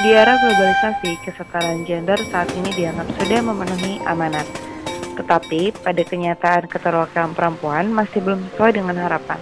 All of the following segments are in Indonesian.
Di era globalisasi, kesetaraan gender saat ini dianggap sudah memenuhi amanat. Tetapi, pada kenyataan keterwakilan perempuan masih belum sesuai dengan harapan.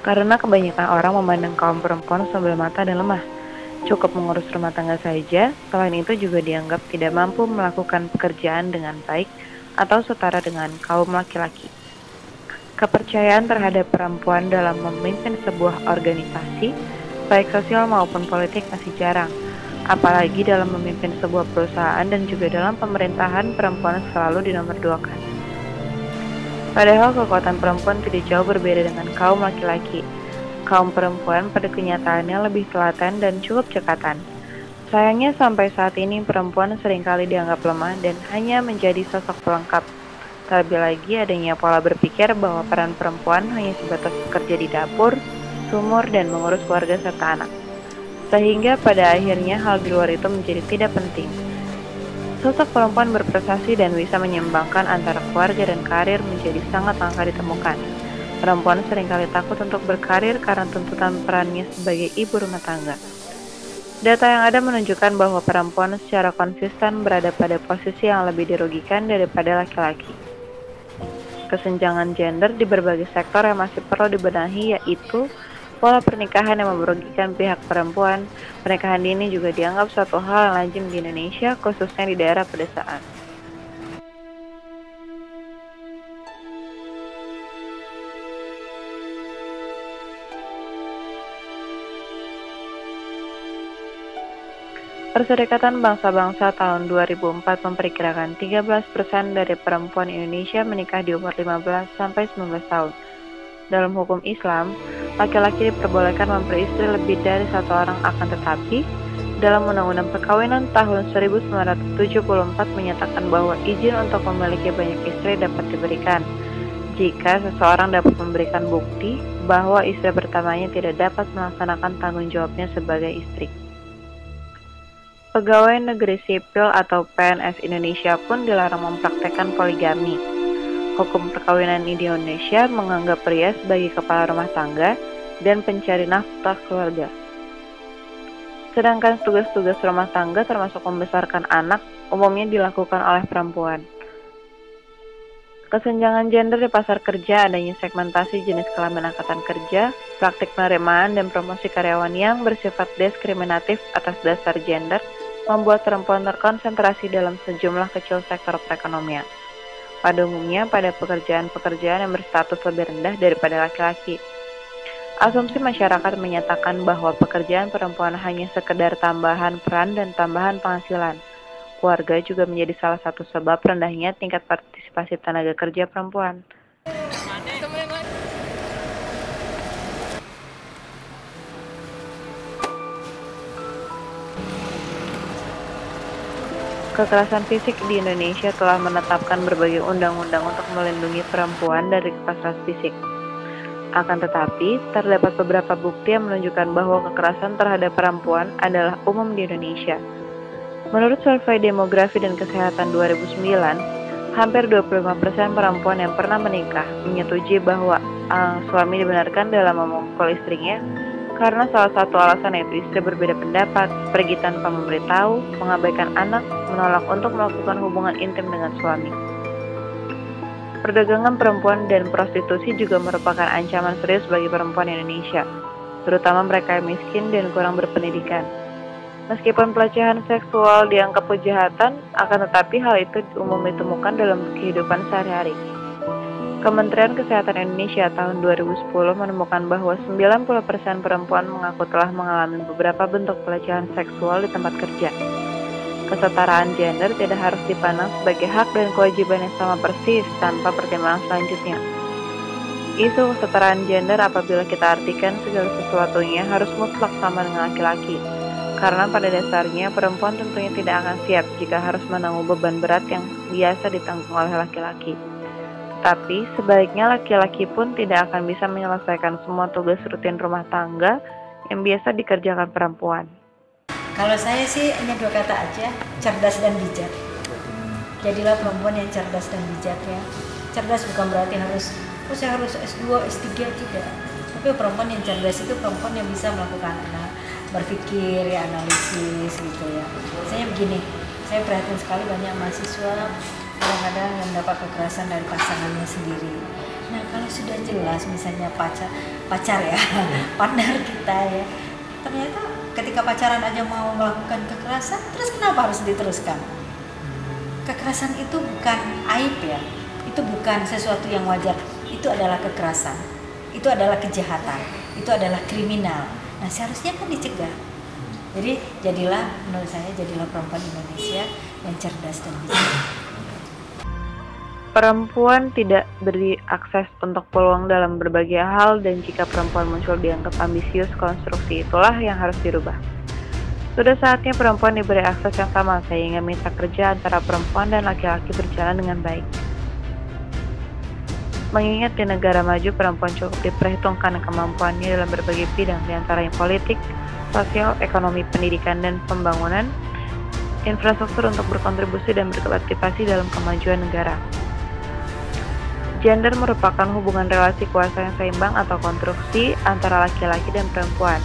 Karena kebanyakan orang memandang kaum perempuan sebelah mata dan lemah. Cukup mengurus rumah tangga saja, selain itu juga dianggap tidak mampu melakukan pekerjaan dengan baik atau setara dengan kaum laki-laki. Kepercayaan terhadap perempuan dalam memimpin sebuah organisasi, baik sosial maupun politik masih jarang. Apalagi dalam memimpin sebuah perusahaan dan juga dalam pemerintahan, perempuan selalu dinomorduakan. Padahal kekuatan perempuan tidak jauh berbeda dengan kaum laki-laki. Kaum perempuan pada kenyataannya lebih telaten dan cukup cekatan. Sayangnya sampai saat ini perempuan seringkali dianggap lemah dan hanya menjadi sosok pelengkap. Terlebih lagi adanya pola berpikir bahwa peran perempuan hanya sebatas bekerja di dapur, sumur, dan mengurus keluarga serta anak. Sehingga pada akhirnya hal di luar itu menjadi tidak penting. Sosok perempuan berprestasi dan bisa menyeimbangkan antara keluarga dan karir menjadi sangat langka ditemukan. Perempuan seringkali takut untuk berkarir karena tuntutan perannya sebagai ibu rumah tangga. Data yang ada menunjukkan bahwa perempuan secara konsisten berada pada posisi yang lebih dirugikan daripada laki-laki. Kesenjangan gender di berbagai sektor yang masih perlu dibenahi yaitu pola pernikahan yang merugikan pihak perempuan. Pernikahan dini juga dianggap suatu hal yang lazim di Indonesia, khususnya di daerah pedesaan. Perserikatan Bangsa-Bangsa tahun 2004 memperkirakan 13% dari perempuan Indonesia menikah di umur 15 sampai 19 tahun. Dalam hukum Islam, laki-laki diperbolehkan memperistri lebih dari satu orang, akan tetapi dalam Undang-Undang Perkawinan tahun 1974 menyatakan bahwa izin untuk memiliki banyak istri dapat diberikan jika seseorang dapat memberikan bukti bahwa istri pertamanya tidak dapat melaksanakan tanggung jawabnya sebagai istri. Pegawai negeri sipil atau PNS Indonesia pun dilarang mempraktekkan poligami. Hukum perkawinan di Indonesia menganggap pria sebagai kepala rumah tangga dan pencari nafkah keluarga. Sedangkan tugas-tugas rumah tangga termasuk membesarkan anak umumnya dilakukan oleh perempuan. Kesenjangan gender di pasar kerja, adanya segmentasi jenis kelamin angkatan kerja, praktik penerimaan dan promosi karyawan yang bersifat diskriminatif atas dasar gender, membuat perempuan terkonsentrasi dalam sejumlah kecil sektor perekonomian. Pada umumnya pada pekerjaan-pekerjaan yang berstatus lebih rendah daripada laki-laki. Asumsi masyarakat menyatakan bahwa pekerjaan perempuan hanya sekedar tambahan peran dan tambahan penghasilan. Keluarga juga menjadi salah satu sebab rendahnya tingkat partisipasi tenaga kerja perempuan. Kekerasan fisik di Indonesia telah menetapkan berbagai undang-undang untuk melindungi perempuan dari kekerasan fisik. Akan tetapi, terdapat beberapa bukti yang menunjukkan bahwa kekerasan terhadap perempuan adalah umum di Indonesia. Menurut survei demografi dan kesehatan 2009, hampir 25% perempuan yang pernah menikah menyetujui bahwa suami dibenarkan dalam memukul istrinya karena salah satu alasan yaitu istri berbeda pendapat, pergi tanpa memberitahu, mengabaikan anak, menolak untuk melakukan hubungan intim dengan suami. Perdagangan perempuan dan prostitusi juga merupakan ancaman serius bagi perempuan Indonesia, terutama mereka yang miskin dan kurang berpendidikan. Meskipun pelecehan seksual dianggap kejahatan, akan tetapi hal itu umum ditemukan dalam kehidupan sehari-hari. Kementerian Kesehatan Indonesia tahun 2010 menemukan bahwa 90% perempuan mengaku telah mengalami beberapa bentuk pelecehan seksual di tempat kerja. Kesetaraan gender tidak harus dipandang sebagai hak dan kewajiban yang sama persis tanpa pertimbangan selanjutnya. Isu kesetaraan gender apabila kita artikan segala sesuatunya harus mutlak sama dengan laki-laki. Karena pada dasarnya perempuan tentunya tidak akan siap jika harus menanggung beban berat yang biasa ditanggung oleh laki-laki. Tapi sebaliknya laki-laki pun tidak akan bisa menyelesaikan semua tugas rutin rumah tangga yang biasa dikerjakan perempuan. Kalau saya sih hanya dua kata aja, cerdas dan bijak. Jadilah perempuan yang cerdas dan bijak ya. Cerdas bukan berarti saya harus S2, S3 tidak. Tapi perempuan yang cerdas itu perempuan yang bisa melakukan berpikir ya, analisis gitu ya. Misalnya begini, saya perhatian sekali banyak mahasiswa kadang-kadang yang mendapat kekerasan dari pasangannya sendiri. Nah kalau sudah jelas misalnya pacar ya partner kita ya, ternyata ketika pacaran aja mau melakukan kekerasan, terus kenapa harus diteruskan? Kekerasan itu bukan aib ya, itu bukan sesuatu yang wajar, itu adalah kekerasan, itu adalah kejahatan, itu adalah kriminal. Nah seharusnya kan dicegah. Jadi menurut saya jadilah perempuan Indonesia yang cerdas dan bijak. Perempuan tidak beri akses untuk peluang dalam berbagai hal, dan jika perempuan muncul dianggap ambisius, konstruksi itulah yang harus dirubah. Sudah saatnya perempuan diberi akses yang sama sehingga mitra kerja antara perempuan dan laki-laki berjalan dengan baik. Mengingat di negara maju perempuan cukup diperhitungkan kemampuannya dalam berbagai bidang, diantaranya politik, sosial, ekonomi, pendidikan, dan pembangunan infrastruktur untuk berkontribusi dan berpartisipasi dalam kemajuan negara. Gender merupakan hubungan relasi kuasa yang seimbang atau konstruksi antara laki-laki dan perempuan,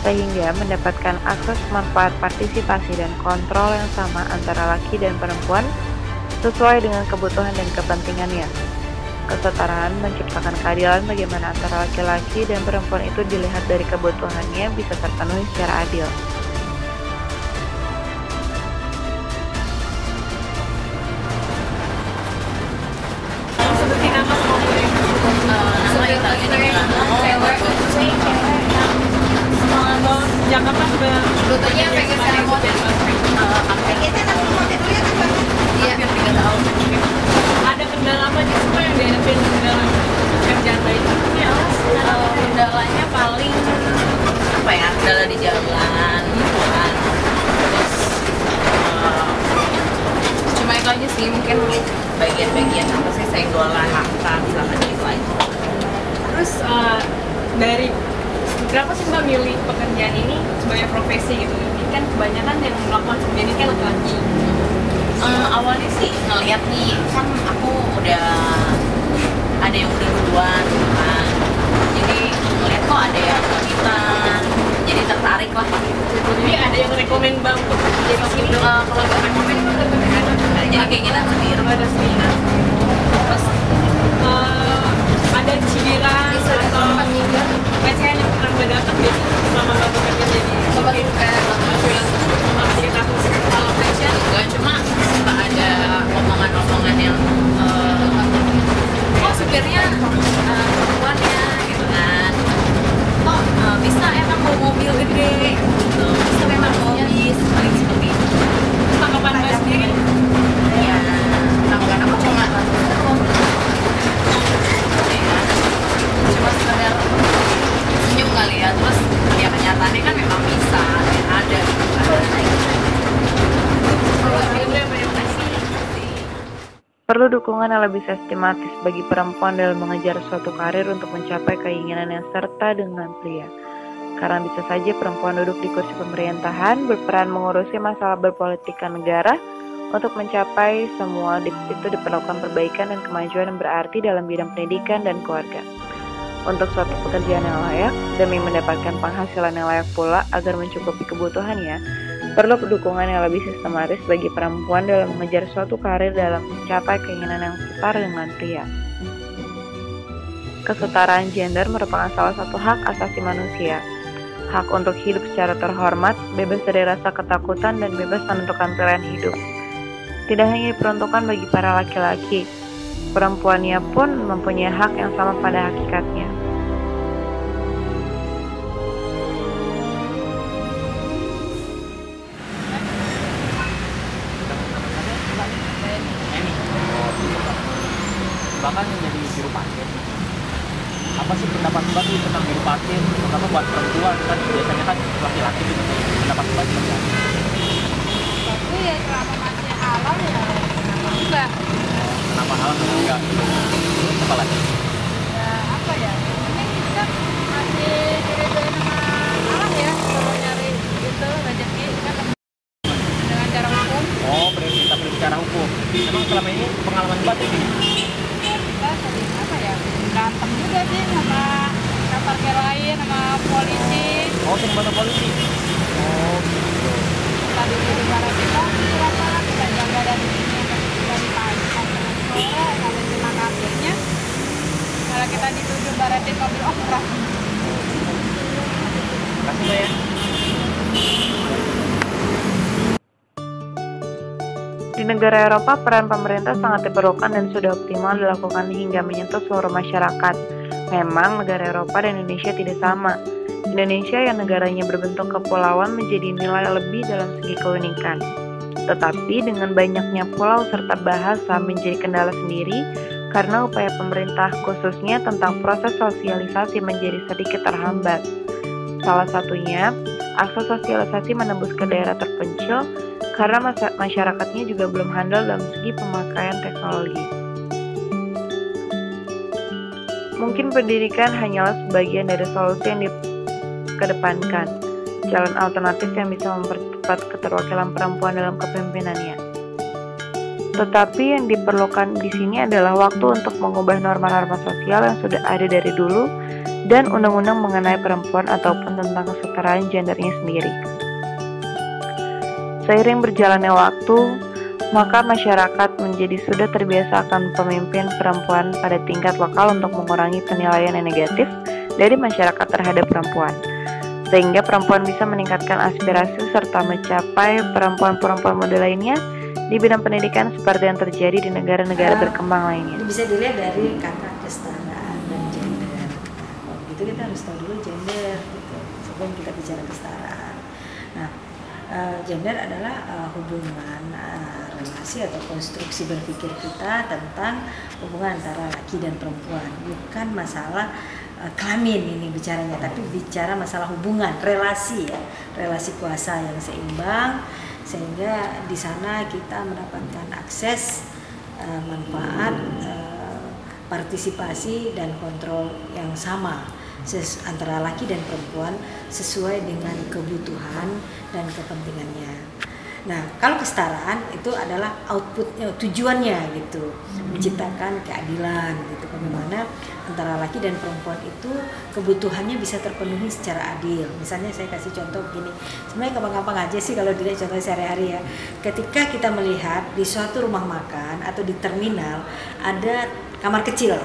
sehingga mendapatkan akses manfaat partisipasi dan kontrol yang sama antara laki dan perempuan sesuai dengan kebutuhan dan kepentingannya. Kesetaraan menciptakan keadilan bagaimana antara laki-laki dan perempuan itu dilihat dari kebutuhannya bisa terpenuhi secara adil. Seperti nama nama Italia Jakarta sudah Rutenya pengen cari motif. Pengennya nanti motif dulu ya kan? Iya, biar 3 tahun. ada kendala apa sih semua yang dihadapin dalam kerjaan baik? Ya, kendalanya paling apa ya? Kendala di jalan gitu kan. Terus cuma itu aja sih, mungkin bagian-bagian apa sih senggolan harta misalkan gitu aja. Terus dari kenapa sih Mbak milih pekerjaan ini sebagai profesi gitu? Ini kan kebanyakan yang melakukan pekerjaan ini kan laki-laki. Awalnya sih ngeliat nih, kan aku udah ada yang udah duluan gitu kan, jadi ngeliat kok ada yang lanjutan, jadi tertarik lah. Jadi ada yang rekomen Mbak untuk jadi sini? Kalau gak rekomen jadi keinginan sendiri. Ada seminar. Terus ada cibiran atau pelecehan yang pernah Mbak dapat gitu selama Mbak bekerja jadi Mungkin kayak cerita kalau fashion enggak, cuma suka ada omongan-omongan yang kok supirnya perempuan ya gitu kan, kok bisa emang bawa mobil gede gitu, bisa memang bawa bis, paling seperti itu. tanggapan Mbak sendiri Ya tanggapan aku cuma sekedar senyum kali ya, terus ya kenyataannya kan memang bisa dan ada gitu kan. Perlu dukungan yang lebih sistematis bagi perempuan dalam mengejar suatu karir untuk mencapai keinginan yang serta dengan pria. Karena bisa saja perempuan duduk di kursi pemerintahan, berperan mengurusi masalah berpolitika negara. Untuk mencapai semua itu diperlukan perbaikan dan kemajuan yang berarti dalam bidang pendidikan dan keluarga. Untuk suatu pekerjaan yang layak, demi mendapatkan penghasilan yang layak pula agar mencukupi kebutuhannya, perlu dukungan yang lebih sistematis bagi perempuan dalam mengejar suatu karir dalam mencapai keinginan yang setara dengan pria. Kesetaraan gender merupakan salah satu hak asasi manusia. Hak untuk hidup secara terhormat, bebas dari rasa ketakutan, dan bebas menentukan pilihan hidup. Tidak hanya diperuntukkan bagi para laki-laki, perempuannya pun mempunyai hak yang sama pada hakikatnya. Bahkan menjadi juru parkir. Apa sih pendapat Mbak tuh tentang juru parkir? Terutama buat perempuan kan biasanya kan laki-laki gitu. Pendapat Mbak seperti apa? Tapi ya selama masih halal ya enggak. Kenapa halal atau enggak? Terus apa lagi? Ya apa ya, ini kita masih diredoin sama Allah ya kalau nyari itu rezeki kan dengan cara hukum. Oh, kita perlu secara hukum. Emang selama ini pengalaman Mbak tuh gini? Ya kita sering apa ya, berantem juga sih sama parkir lain, sama polisi. Oh, sering bantu polisi. Oh, gitu. Tadi di negara kita berapa kita jaga dari sini dari pagi sampai sore, kalau cuma kabarnya kalau kita dituduh baratin mobil off-road. Kasih Mbak ya. Di negara Eropa, peran pemerintah sangat diperlukan dan sudah optimal dilakukan hingga menyentuh seluruh masyarakat. Memang negara Eropa dan Indonesia tidak sama. Indonesia yang negaranya berbentuk kepulauan menjadi nilai lebih dalam segi keunikan. Tetapi dengan banyaknya pulau serta bahasa menjadi kendala sendiri karena upaya pemerintah khususnya tentang proses sosialisasi menjadi sedikit terhambat. Salah satunya, akses sosialisasi menembus ke daerah terpencil karena masyarakatnya juga belum handal dalam segi pemakaian teknologi. Mungkin pendidikan hanyalah sebagian dari solusi yang dikedepankan, jalan alternatif yang bisa mempercepat keterwakilan perempuan dalam kepemimpinannya. Tetapi yang diperlukan di sini adalah waktu untuk mengubah norma-norma sosial yang sudah ada dari dulu dan undang-undang mengenai perempuan ataupun tentang kesetaraan gendernya sendiri. Seiring berjalannya waktu, maka masyarakat menjadi sudah terbiasa akan pemimpin perempuan pada tingkat lokal untuk mengurangi penilaian yang negatif dari masyarakat terhadap perempuan, sehingga perempuan bisa meningkatkan aspirasi serta mencapai perempuan-perempuan muda lainnya di bidang pendidikan seperti yang terjadi di negara-negara berkembang lainnya. Bisa dilihat dari kata kesetaraan dan gender. Nah, itu kita harus tahu dulu gender gitu, sebelum kita bicara kesetaraan. Nah, gender adalah hubungan relasi atau konstruksi berpikir kita tentang hubungan antara laki dan perempuan, bukan masalah kelamin ini bicaranya, tapi bicara masalah hubungan relasi ya, relasi kuasa yang seimbang, sehingga di sana kita mendapatkan akses, manfaat, partisipasi dan kontrol yang sama antara laki dan perempuan sesuai dengan kebutuhan dan kepentingannya. Nah, kalau kesetaraan itu adalah outputnya, tujuannya gitu, menciptakan keadilan gitu, bagaimana antara laki dan perempuan itu kebutuhannya bisa terpenuhi secara adil. Misalnya saya kasih contoh begini, sebenarnya gampang-gampang aja sih kalau dilihat contoh sehari-hari ya. Ketika kita melihat di suatu rumah makan atau di terminal ada kamar kecil.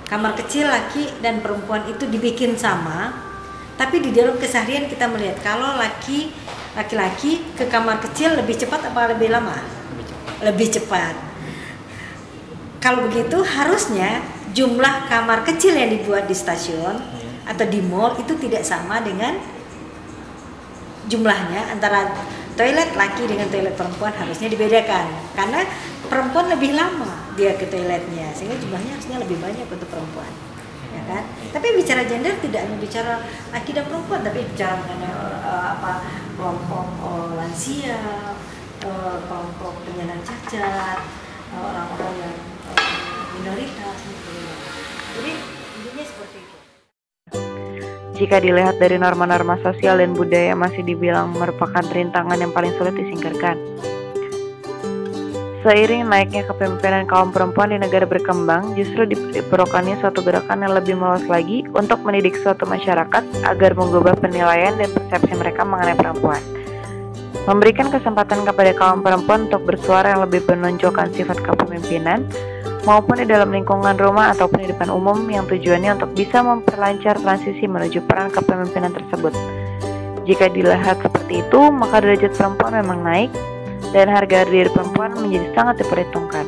Kamar kecil laki dan perempuan itu dibikin sama, tapi di dalam keseharian kita melihat kalau laki-laki ke kamar kecil lebih cepat apa lebih lama? Lebih cepat. Kalau begitu harusnya jumlah kamar kecil yang dibuat di stasiun atau di mall itu tidak sama dengan jumlahnya antara toilet laki dengan toilet perempuan, harusnya dibedakan karena perempuan lebih lama dia ke toiletnya, sehingga jumlahnya harusnya lebih banyak untuk perempuan, ya kan? Tapi bicara gender tidak hanya bicara laki dan perempuan, tapi bicara mengenai kelompok lansia, kelompok penyandang cacat, orang-orang yang minoritas gitu. Jadi intinya seperti itu. Jika dilihat dari norma-norma sosial dan budaya masih dibilang merupakan rintangan yang paling sulit disingkirkan. Seiring naiknya kepemimpinan kaum perempuan di negara berkembang, justru diperlukannya suatu gerakan yang lebih meluas lagi untuk mendidik suatu masyarakat agar mengubah penilaian dan persepsi mereka mengenai perempuan. Memberikan kesempatan kepada kaum perempuan untuk bersuara yang lebih menonjolkan sifat kepemimpinan, maupun di dalam lingkungan rumah ataupun di depan umum yang tujuannya untuk bisa memperlancar transisi menuju peran kepemimpinan tersebut. Jika dilihat seperti itu, maka derajat perempuan memang naik dan harga diri perempuan menjadi sangat diperhitungkan.